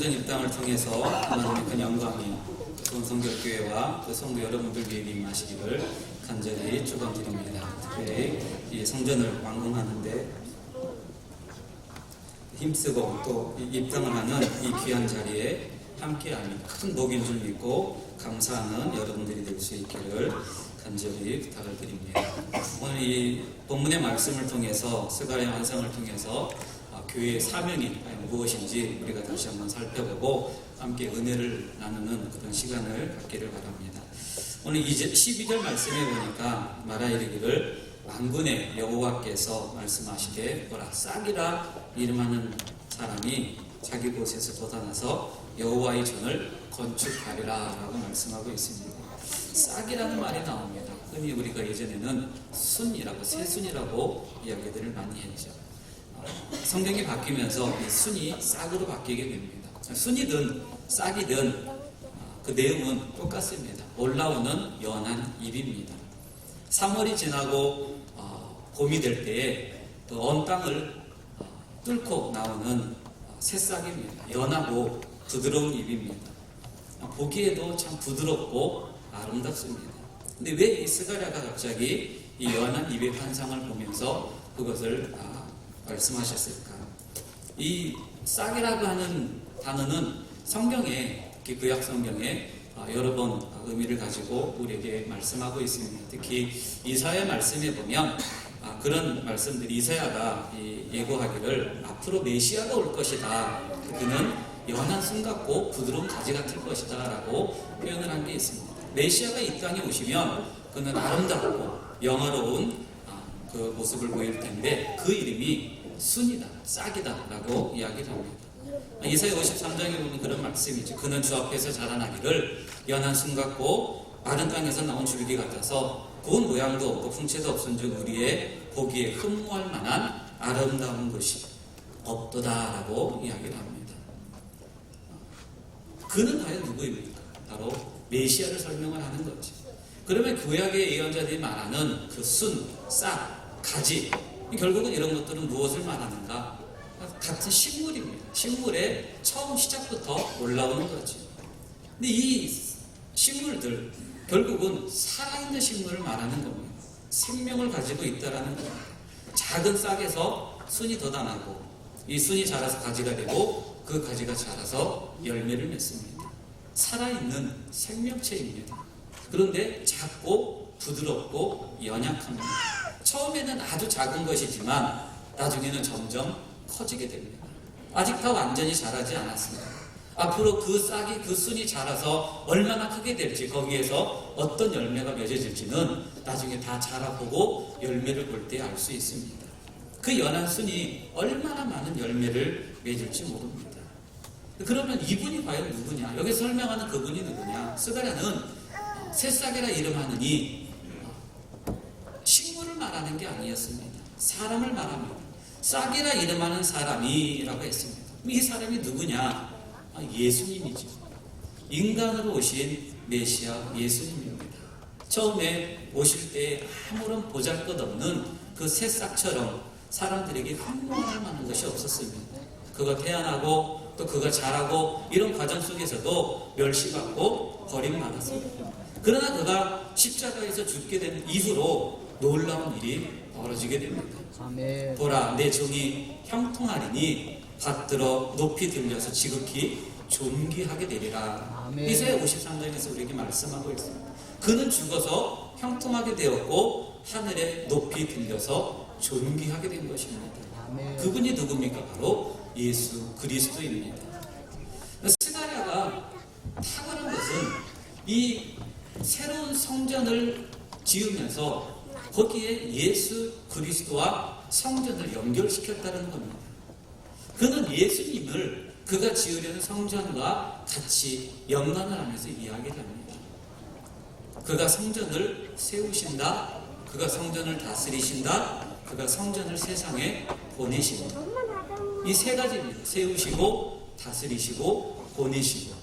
성전 입당을 통해서 하나님의 큰 영광이 성결교회와 그 성도 여러분들 위에 임하시기를 간절히 축원드립니다. 특별히 이 성전을 완공하는데 힘쓰고 또 입당을 하는 이 귀한 자리에 함께하는 큰 복인 줄 믿고 감사하는 여러분들이 될 수 있기를 간절히 부탁을 드립니다. 오늘 이 본문의 말씀을 통해서 스가랴 환상을 통해서 교회의 사명이 무엇인지 우리가 다시 한번 살펴보고 함께 은혜를 나누는 그런 시간을 갖기를 바랍니다. 오늘 12절 말씀에 보니까 말하 이르기를 만군의 여호와께서 말씀하시되 보라 싹이라 이름하는 사람이 자기 곳에서 돋아나서 여호와의 전을 건축하리라 라고 말씀하고 있습니다. 싹이라는 말이 나옵니다. 흔히 우리가 예전에는 순이라고 새순이라고 이야기들을 많이 했죠. 성경이 바뀌면서 이 순이 싹으로 바뀌게 됩니다. 순이든 싹이든 그 내용은 똑같습니다. 올라오는 연한 잎입니다. 3월이 지나고 봄이 될 때에 또 언 땅을 뚫고 나오는 새싹입니다. 연하고 부드러운 잎입니다. 보기에도 참 부드럽고 아름답습니다. 근데 왜 이 스가랴가 갑자기 이 연한 잎의 환상을 보면서 그것을 말씀하셨을까? 이 싹이라고 하는 단어는 성경에, 특히 구약 성경에 여러 번 의미를 가지고 우리에게 말씀하고 있습니다. 특히 이사야 말씀에 보면 그런 말씀들이 이사야가 예고하기를 앞으로 메시아가 올 것이다. 그는 연한 순 같고 부드러운 가지 같을 것이다 라고 표현을 한 게 있습니다. 메시아가 이 땅에 오시면 그는 아름답고 영화로운 그 모습을 보일 텐데 그 이름이 순이다, 싹이다 라고 이야기를 합니다. 이사야 53장에 보면 그런 말씀이죠. 그는 주 앞에서 자라나기를 연한 순 같고 마른 땅에서 나온 줄기 같아서 고운 모양도 없고 풍채도 없은즉 우리의 보기에 흠모할 만한 아름다운 것이 없도다 라고 이야기를 합니다. 그는 과연 누구입니까? 바로 메시아를 설명을 하는 거죠. 그러면 구약의 예언자들이 말하는 그 순, 싹, 가지 결국은 이런 것들은 무엇을 말하는가? 같은 식물입니다. 식물의 처음 시작부터 올라오는 거죠. 근데 이 식물들 결국은 살아있는 식물을 말하는 겁니다. 생명을 가지고 있다라는 겁니다. 작은 싹에서 순이 돋아나고 이 순이 자라서 가지가 되고 그 가지가 자라서 열매를 맺습니다. 살아있는 생명체입니다. 그런데 작고 부드럽고 연약합니다. 처음에는 아주 작은 것이지만 나중에는 점점 커지게 됩니다. 아직 다 완전히 자라지 않았습니다. 앞으로 그 싹이 그 순이 자라서 얼마나 크게 될지 거기에서 어떤 열매가 맺어질지는 나중에 다 자라보고 열매를 볼 때 알 수 있습니다. 그 연한 순이 얼마나 많은 열매를 맺을지 모릅니다. 그러면 이분이 과연 누구냐? 여기서 설명하는 그분이 누구냐? 스가랴는 새싹이라 이름하느니 식물을 말하는 게 아니었습니다. 사람을 말합니다. 싹이라 이름하는 사람이라고 했습니다. 이 사람이 누구냐? 예수님이죠. 인간으로 오신 메시아 예수님입니다. 처음에 오실 때 아무런 보잘것없는 그 새싹처럼 사람들에게 흠모할 만한 것이 없었습니다. 그가 태어나고 또 그가 자라고 이런 과정 속에서도 멸시받고 버림받았습니다. 그러나 그가 십자가에서 죽게 된 이후로 놀라운 일이 벌어지게 됩니다. 아멘. 보라 내 종이 형통하리니 받들어 높이 들려서 지극히 존귀하게 되리라. 이사야 53장에서 우리에게 말씀하고 있습니다. 그는 죽어서 형통하게 되었고 하늘에 높이 들려서 존귀하게 된 것입니다. 아멘. 그분이 누굽니까? 바로 예수 그리스도입니다. 스가랴가 탁월한 것은 이 새로운 성전을 지으면서 거기에 예수 그리스도와 성전을 연결시켰다는 겁니다. 그는 예수님을 그가 지으려는 성전과 같이 연관을 하면서 이야기를 합니다. 그가 성전을 세우신다, 그가 성전을 다스리신다, 그가 성전을 세상에 보내신다. 이 세 가지입니다. 세우시고 다스리시고 보내시고.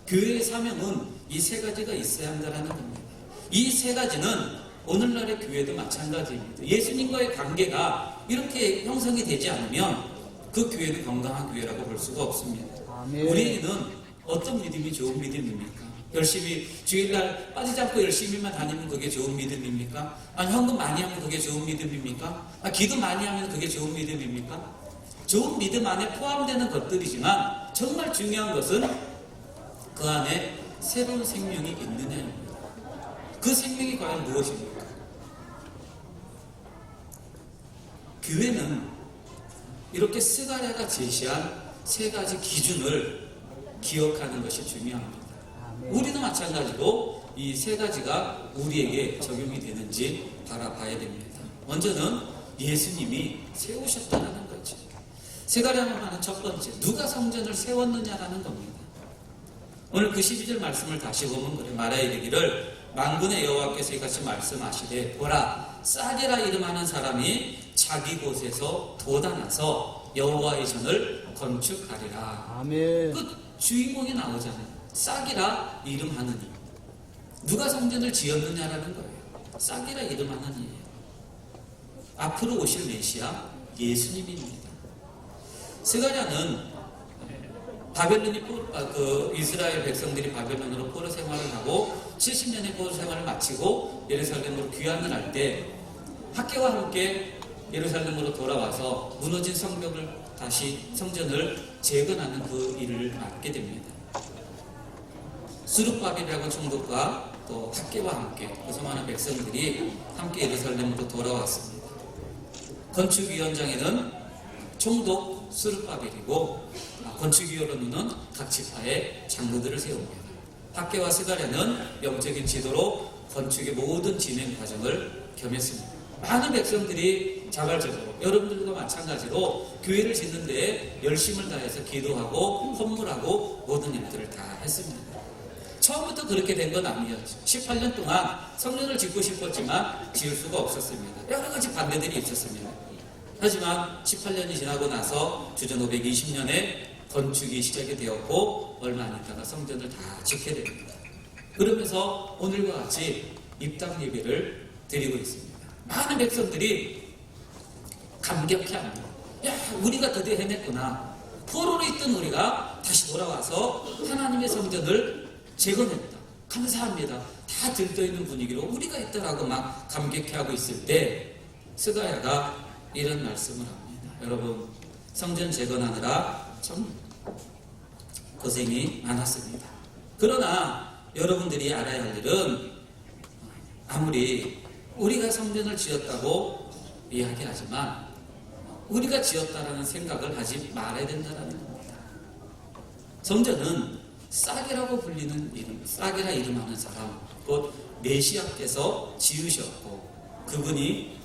교회의 사명은 이 세 가지가 있어야 한다는 겁니다. 이 세 가지는 오늘날의 교회도 마찬가지입니다. 예수님과의 관계가 이렇게 형성이 되지 않으면 그 교회는 건강한 교회라고 볼 수가 없습니다. 아멘. 우리는 어떤 믿음이 좋은 믿음입니까? 열심히 주일날 빠지지 않고 열심히만 다니면 그게 좋은 믿음입니까? 아니 헌금 많이 하면 그게 좋은 믿음입니까? 기도 많이 하면 그게 좋은 믿음입니까? 좋은 믿음 안에 포함되는 것들이지만 정말 중요한 것은 그 안에 새로운 생명이 있느냐입니다. 그 생명이 과연 무엇입니까? 교회는 이렇게 스가랴가 제시한 세 가지 기준을 기억하는 것이 중요합니다. 우리도 마찬가지로 이 세 가지가 우리에게 적용이 되는지 바라봐야 됩니다. 먼저는 예수님이 세우셨다는 거죠. 스가랴만 하는 첫 번째, 누가 성전을 세웠느냐라는 겁니다. 오늘 그 12절 말씀을 다시 보면 그래 말하여 이르기를 만군의 여호와께서 이같이 말씀하시되 보라 싹이라 이름하는 사람이 자기 곳에서 돋아나서 여호와의 전을 건축하리라. 아멘. 그 주인공이 나오잖아요. 싹이라 이름하느니. 누가 성전을 지었느냐라는 거예요. 싹이라 이름하느니예요. 앞으로 오실 메시아 예수님입니다. 스가랴는 바벨론이 이스라엘 백성들이 바벨론으로 포로 생활을 하고 70년의 포로 생활을 마치고 예루살렘으로 귀환을 할 때 학교와 함께 예루살렘으로 돌아와서 무너진 성벽을 다시 성전을 재건하는 그 일을 맡게 됩니다. 수룹바벨이라고 총독과 또 학계와 함께 그 수많은 백성들이 함께 예루살렘으로 돌아왔습니다. 건축위원장에는 총독 수룹바벨이고 건축위원으로는 각 지파의 장로들을 세웁니다. 학계와 스가랴는 영적인 지도로 건축의 모든 진행 과정을 겸했습니다. 많은 백성들이 자발적으로 여러분들과 마찬가지로 교회를 짓는 데 열심을 다해서 기도하고 헌물하고 모든 일들을 다 했습니다. 처음부터 그렇게 된 건 아니었죠. 18년 동안 성전을 짓고 싶었지만 지을 수가 없었습니다. 여러 가지 반대들이 있었습니다. 하지만 18년이 지나고 나서 주전 520년에 건축이 시작이 되었고 얼마 안 있다가 성전을 다 짓게 됩니다. 그러면서 오늘과 같이 입당 예배를 드리고 있습니다. 많은 백성들이 감격해합니다. 야, 우리가 드디어 해냈구나. 포로로 있던 우리가 다시 돌아와서 하나님의 성전을 재건했다. 감사합니다. 다 들떠있는 분위기로 우리가 있다라고 막 감격해하고 있을 때 스가랴가 이런 말씀을 합니다. 여러분, 성전 재건하느라 참 고생이 많았습니다. 그러나 여러분들이 알아야 할 일은 아무리 우리가 성전을 지었다고 이야기하지만 우리가 지었다라는 생각을 하지 말아야 된다는 겁니다. 성전은 싹이라고 불리는 이름, 싹이라 이름하는 사람, 곧 메시아께서 지으셨고 그분이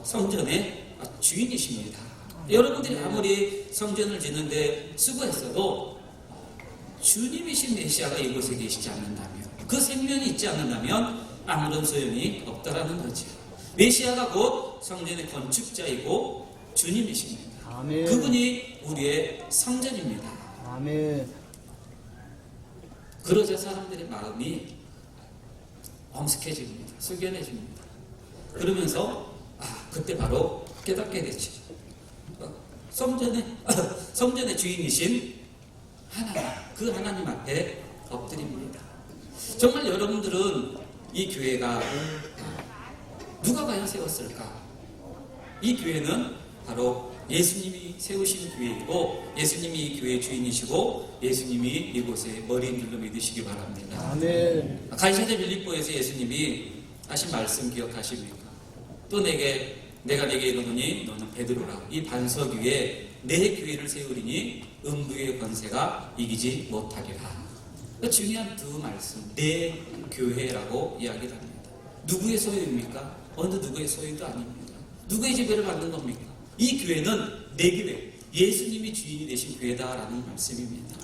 성전의 주인이십니다. 여러분들이 아무리 성전을 짓는데 수고했어도 주님이신 메시아가 이곳에 계시지 않는다면, 그 생명이 있지 않는다면 아무런 소용이 없다라는 거죠. 메시아가 곧 성전의 건축자이고 주님이십니다. 아멘. 그분이 우리의 성전입니다. 아멘. 그러자 사람들의 마음이 엄숙해집니다. 숙연해집니다. 그러면서 그때 바로 깨닫게 되죠. 성전의 주인이신 하나님, 그 하나님 앞에 엎드립니다. 정말 여러분들은 이 교회가 누가 과연 세웠을까? 이 교회는 바로 예수님이 세우신 교회이고 예수님이 이 교회의 주인이시고 예수님이 이곳의 머리인 줄로 믿으시기 바랍니다. 아멘. 갈시아대 빌립보에서 예수님이 하신 말씀 기억하십니까? 또 내가 내게 이르노니 너는 베드로라. 이 반석 위에 내 교회를 세우리니 음부의 권세가 이기지 못하리라. 중요한 두 말씀, 내 교회라고 이야기를 합니다. 누구의 소유입니까? 어느 누구의 소유도 아닙니다. 누구의 지배를 받는 겁니까? 이 교회는 내 교회, 예수님이 주인이 되신 교회다라는 말씀입니다.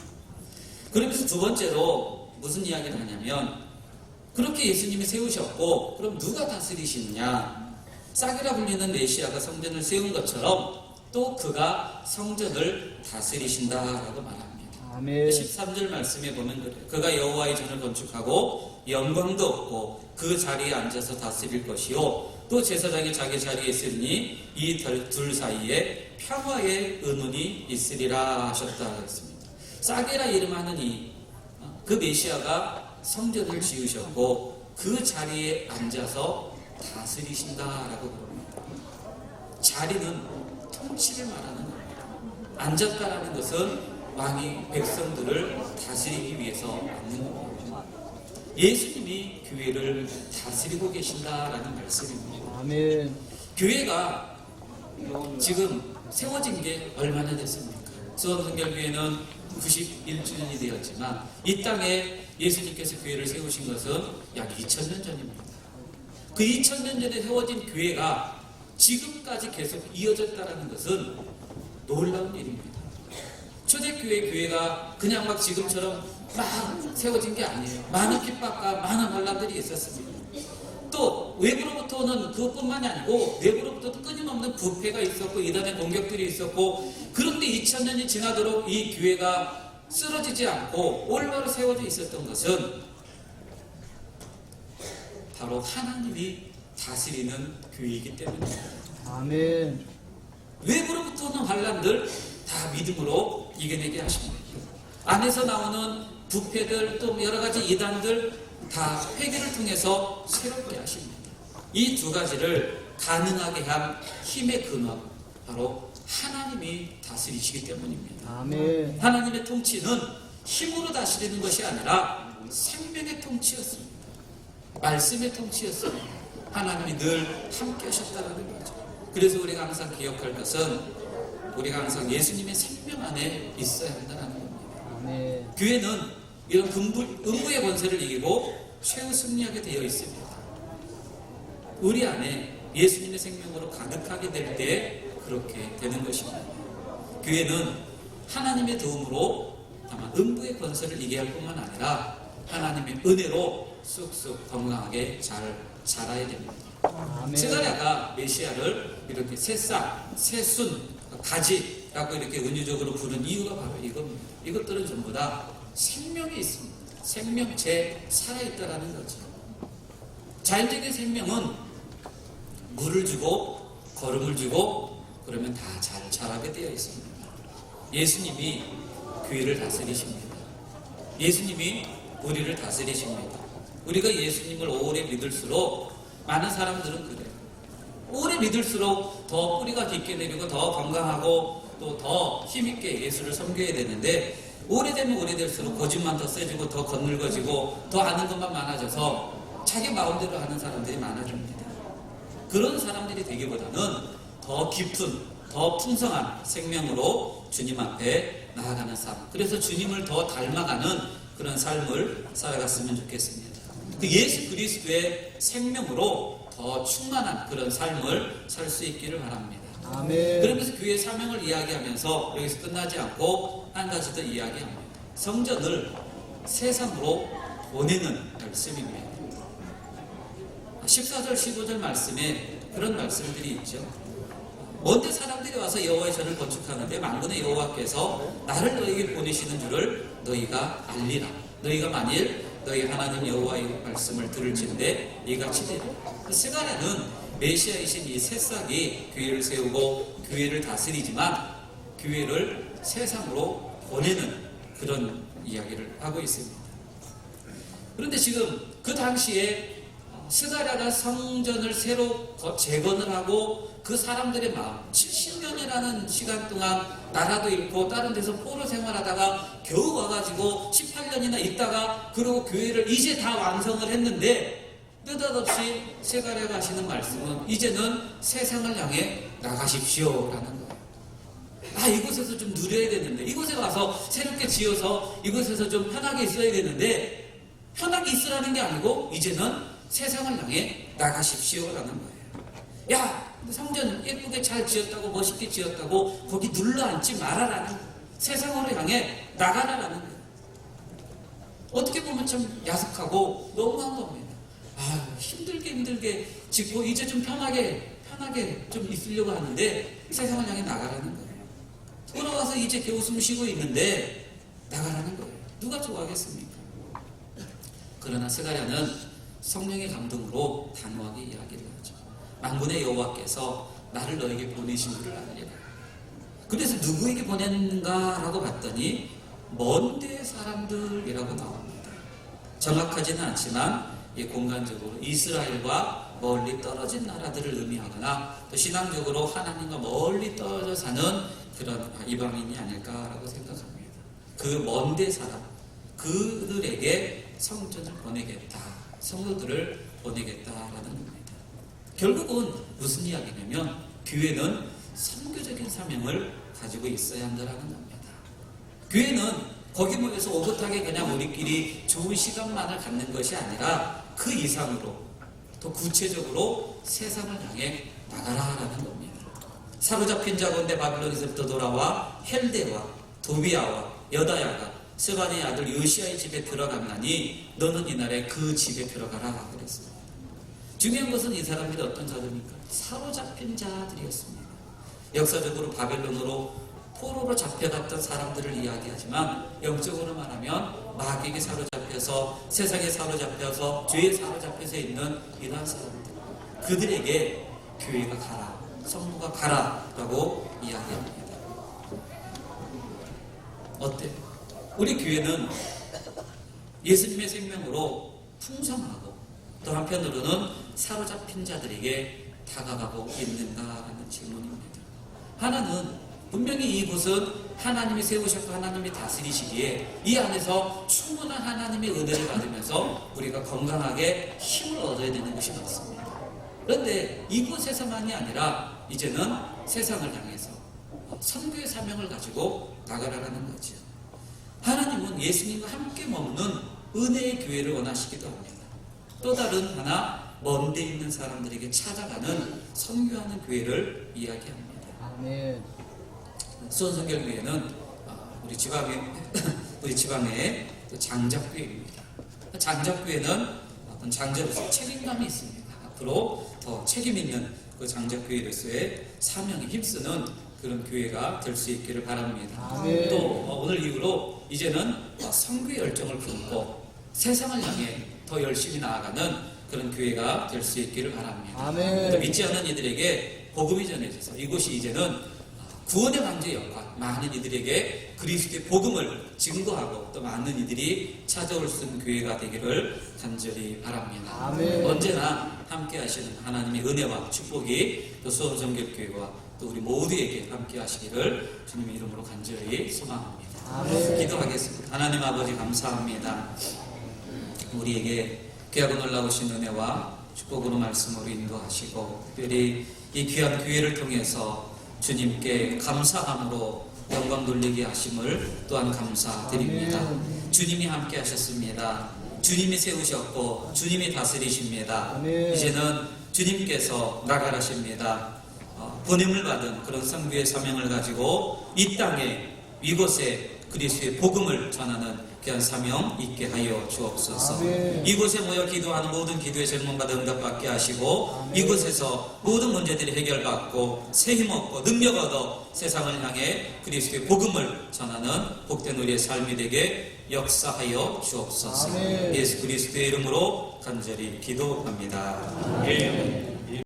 그러면서 두 번째로 무슨 이야기를 하냐면, 그렇게 예수님이 세우셨고 그럼 누가 다스리시느냐? 싹이라 불리는 메시아가 성전을 세운 것처럼 또 그가 성전을 다스리신다라고 말합니다. 아멘. 13절 말씀에 보면 그래요. 그가 여호와의 전을 건축하고 영광도 없고 그 자리에 앉아서 다스릴 것이요 또 제사장이 자기 자리에 있으니 이 둘 사이에 평화의 의논이 있으리라 하셨다 했습니다. 사게라 이름하는 그 메시아가 성전을 지으셨고 그 자리에 앉아서 다스리신다라고 그럽니다. 자리는 통치를 말하는 겁니다. 앉았다라는 것은 왕이 백성들을 다스리기 위해서 앉는 겁니다. 예수님이 교회를 다스리고 계신다라는 말씀입니다. 아멘. 교회가 지금 세워진 게 얼마나 됐습니까? 수원성결교회는 91주년이 되었지만 이 땅에 예수님께서 교회를 세우신 것은 약 2000년 전입니다. 그 2000년 전에 세워진 교회가 지금까지 계속 이어졌다는 것은 놀라운 일입니다. 초대교회 교회가 그냥 막 지금처럼 막 세워진 게 아니에요. 많은 핍박과 많은 환란들이 있었습니다. 또 외부로부터 오는 그것뿐만이 아니고 내부로부터 끊임없는 부패가 있었고 이단의 공격들이 있었고 그런데 2000년이 지나도록 이 교회가 쓰러지지 않고 올바로 세워져 있었던 것은 바로 하나님이 다스리는 교회이기 때문입니다. 아멘. 외부로부터 오는 환란들 다 믿음으로 이겨내게 하십니다. 안에서 나오는 부패들 또 여러 가지 이단들 다 회개를 통해서 새롭게 하십니다. 이 두 가지를 가능하게 한 힘의 근원 바로 하나님이 다스리시기 때문입니다. 아멘. 하나님의 통치는 힘으로 다스리는 것이 아니라 생명의 통치였습니다. 말씀의 통치였습니다. 하나님이 늘 함께 하셨다는 거죠. 그래서 우리가 항상 기억할 것은 우리가 항상 예수님의 생명 안에 있어야 한다는 겁니다. 아멘. 교회는 이런 음부의 권세를 이기고 최후 승리하게 되어 있습니다. 우리 안에 예수님의 생명으로 가득하게 될 때 그렇게 되는 것입니다. 교회는 하나님의 도움으로 다만 음부의 권세를 이기게 할 뿐만 아니라 하나님의 은혜로 쑥쑥 건강하게 잘 자라야 됩니다. 아멘. 스가랴가 메시아를 이렇게 새싹, 새순, 가지라고 이렇게 은유적으로 부른 이유가 바로 이겁니다. 이것들은 전부 다 생명이 있습니다. 생명체 살아있다라는 거죠. 자연적인 생명은 물을 주고 거름을 주고 그러면 다 잘 자라게 되어 있습니다. 예수님이 교회를 다스리십니다. 예수님이 우리를 다스리십니다. 우리가 예수님을 오래 믿을수록 많은 사람들은 그래요. 오래 믿을수록 더 뿌리가 깊게 내리고 더 건강하고 또 더 힘있게 예수를 섬겨야 되는데 오래되면 오래될수록 고집만 더 세지고 더 겉늙어지고 더 아는 것만 많아져서 자기 마음대로 하는 사람들이 많아집니다. 그런 사람들이 되기보다는 더 깊은 더 풍성한 생명으로 주님 앞에 나아가는 삶, 그래서 주님을 더 닮아가는 그런 삶을 살아갔으면 좋겠습니다. 그 예수 그리스도의 생명으로 더 충만한 그런 삶을 살 수 있기를 바랍니다. 아멘. 그러면서 교회의 사명을 이야기하면서 여기서 끝나지 않고 한 가지 더 이야기합니다. 성전을 세상으로 보내는 말씀입니다. 14절 15절 말씀에 그런 말씀들이 있죠. 먼데 사람들이 와서 여호와의 전을 건축하는데 만군의 여호와께서 나를 너희에게 보내시는 줄을 너희가 알리라. 너희가 만일 너희 하나님 여호와의 말씀을 들을진대 이같이 되리라. 스가랴는 메시아이신 이 새싹이 교회를 세우고 교회를 다스리지만 교회를 세상으로 보내는 그런 이야기를 하고 있습니다. 그런데 지금 그 당시에 스가랴가 성전을 새로 재건을 하고 그 사람들의 마음 70년이라는 시간 동안 나라도 잃고 다른 데서 포로 생활하다가 겨우 와가지고 18년이나 있다가 그리고 교회를 이제 다 완성을 했는데 느닷없이 스가랴가 하시는 말씀은 이제는 세상을 향해 나가십시오 라는 거예요. 이곳에서 좀 누려야 되는데 이곳에 와서 새롭게 지어서 이곳에서 좀 편하게 있어야 되는데 편하게 있으라는 게 아니고 이제는 세상을 향해 나가십시오라는 거예요. 야, 성전 예쁘게 잘 지었다고 멋있게 지었다고 거기 눌러앉지 말아라는 거예요. 세상으로 향해 나가라라는 거예요. 어떻게 보면 참 야속하고 너무한 겁니다. 힘들게 짓고 이제 좀 편하게 좀 있으려고 하는데 세상을 향해 나가라는 거예요. 돌아와서 이제 겨우 숨 쉬고 있는데 나가라는 거예요. 누가 좋아하겠습니까? 그러나 스가랴는 성령의 감동으로 단호하게 이야기를 하죠. 만군의 여호와께서 나를 너에게 보내신 줄을 알리라. 그래서 누구에게 보냈는가라고 봤더니 먼데 사람들이라고 나옵니다. 정확하지는 않지만 공간적으로 이스라엘과 멀리 떨어진 나라들을 의미하거나 또 신앙적으로 하나님과 멀리 떨어져 사는 그런 이방인이 아닐까라고 생각합니다. 그 먼데 사람, 그들에게 성전을 보내겠다, 성도들을 보내겠다라는 겁니다. 결국은 무슨 이야기냐면 교회는 선교적인 사명을 가지고 있어야 한다는 겁니다. 교회는 거기 모여서 오붓하게 그냥 우리끼리 좋은 시간만을 갖는 것이 아니라 그 이상으로 더 구체적으로 세상을 향해 나가라라는 겁니다. 사로잡힌 자건대 바빌론에서부터 돌아와 헬데와 도비아와 여다야가 스바니의 아들 요시아의 집에 들어갔나니 너는 이날에 그 집에 들어가라 그랬습니다. 중요한 것은 이 사람들이 어떤 자들입니까? 사로잡힌 자들이었습니다. 역사적으로 바벨론으로 포로로 잡혀갔던 사람들을 이야기하지만 영적으로 말하면 마귀에게 사로잡혀서 세상에 사로잡혀서 죄에 사로잡혀서 있는 이러한 사람들, 그들에게 교회가 가라, 성도가 가라라고 이야기합니다. 어때요? 우리 교회는 예수님의 생명으로 풍성하고 또 한편으로는 사로잡힌 자들에게 다가가고 있는가라는 질문입니다. 하나는 분명히 이곳은 하나님이 세우셨고 하나님이 다스리시기에 이 안에서 충분한 하나님의 은혜를 받으면서 우리가 건강하게 힘을 얻어야 되는 것이 맞습니다. 그런데 이곳에서만이 아니라 이제는 세상을 향해서 선교의 사명을 가지고 나가라는 거죠. 하나님은 예수님과 함께 머무는 은혜의 교회를 원하시기도 합니다. 또 다른 하나, 먼 데 있는 사람들에게 찾아가는 선교하는 교회를 이야기합니다. 아멘. 수원성결교회는 우리 지방의 장작교회입니다. 장작교회는 어떤 장자로서 책임감이 있습니다. 앞으로 더 책임 있는 그 장작교회로서의 사명에 힘쓰는 그런 교회가 될 수 있기를 바랍니다. 아멘. 또 오늘 이후로 이제는 선교의 열정을 품고 세상을 향해 더 열심히 나아가는 그런 교회가 될 수 있기를 바랍니다. 아멘. 믿지 않는 이들에게 복음이 전해져서 이곳이 이제는 구원의 방주의 역할, 많은 이들에게 그리스도의 복음을 증거하고 또 많은 이들이 찾아올 수 있는 교회가 되기를 간절히 바랍니다. 아멘. 언제나 함께 하시는 하나님의 은혜와 축복이 또 수원성결교회와 또 우리 모두에게 함께 하시기를 주님의 이름으로 간절히 소망합니다. 아멘. 기도하겠습니다. 하나님 아버지 감사합니다. 우리에게 귀하고 놀라우신 은혜와 축복으로 말씀으로 인도하시고 특별히 이 귀한 교회를 통해서 주님께 감사함으로 영광 돌리게 하심을 또한 감사드립니다. 아멘. 주님이 함께 하셨습니다. 주님이 세우셨고 주님이 다스리십니다. 아멘. 이제는 주님께서 나가라십니다. 보냄을 받은 그런 선교의 사명을 가지고 이 땅에 이곳에 그리스도의 복음을 전하는 귀한 사명 있게 하여 주옵소서. 아멘. 이곳에 모여 기도하는 모든 기도의 질문받아 응답받게 하시고 아멘. 이곳에서 모든 문제들이 해결받고 새 힘 얻고 능력 얻어 세상을 향해 그리스도의 복음을 전하는 복된 우리의 삶이 되게 역사하여 주옵소서. 아멘. 예수 그리스도의 이름으로 간절히 기도합니다. 아멘.